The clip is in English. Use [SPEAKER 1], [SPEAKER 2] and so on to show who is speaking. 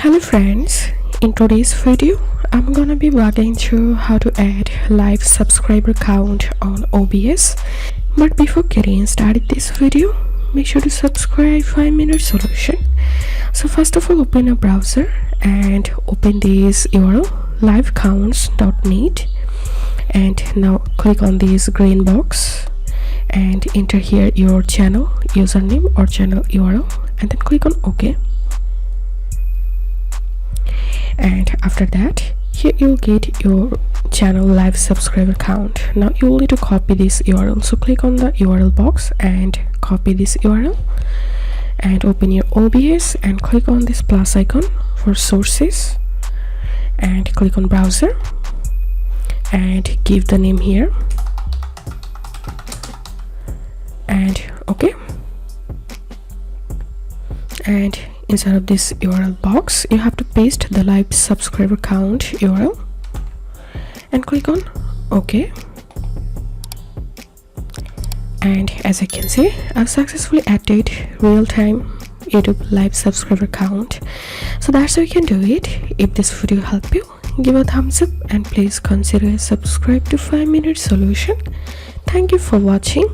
[SPEAKER 1] Hello friends, in today's video I'm gonna be walking through how to add live subscriber count on OBS. But before getting started this video, make sure to subscribe 5-minute solution. So first of all, open a browser and open this URL livecounts.net, and now click on this green box and enter here your channel username or channel URL, and then click on OK. And after that, here you'll get your channel live subscriber count. Now you will need to copy this URL, so click on the URL box and copy this URL and open your OBS and click on this plus icon for sources and click on browser and give the name here and OK. And inside of this URL box, you have to paste the live subscriber count URL and click on OK. And as I can see, I've successfully added real-time YouTube live subscriber count. So that's how you can do it. If this video helped you, give a thumbs up and please consider subscribe to 5-minute solution. Thank you for watching.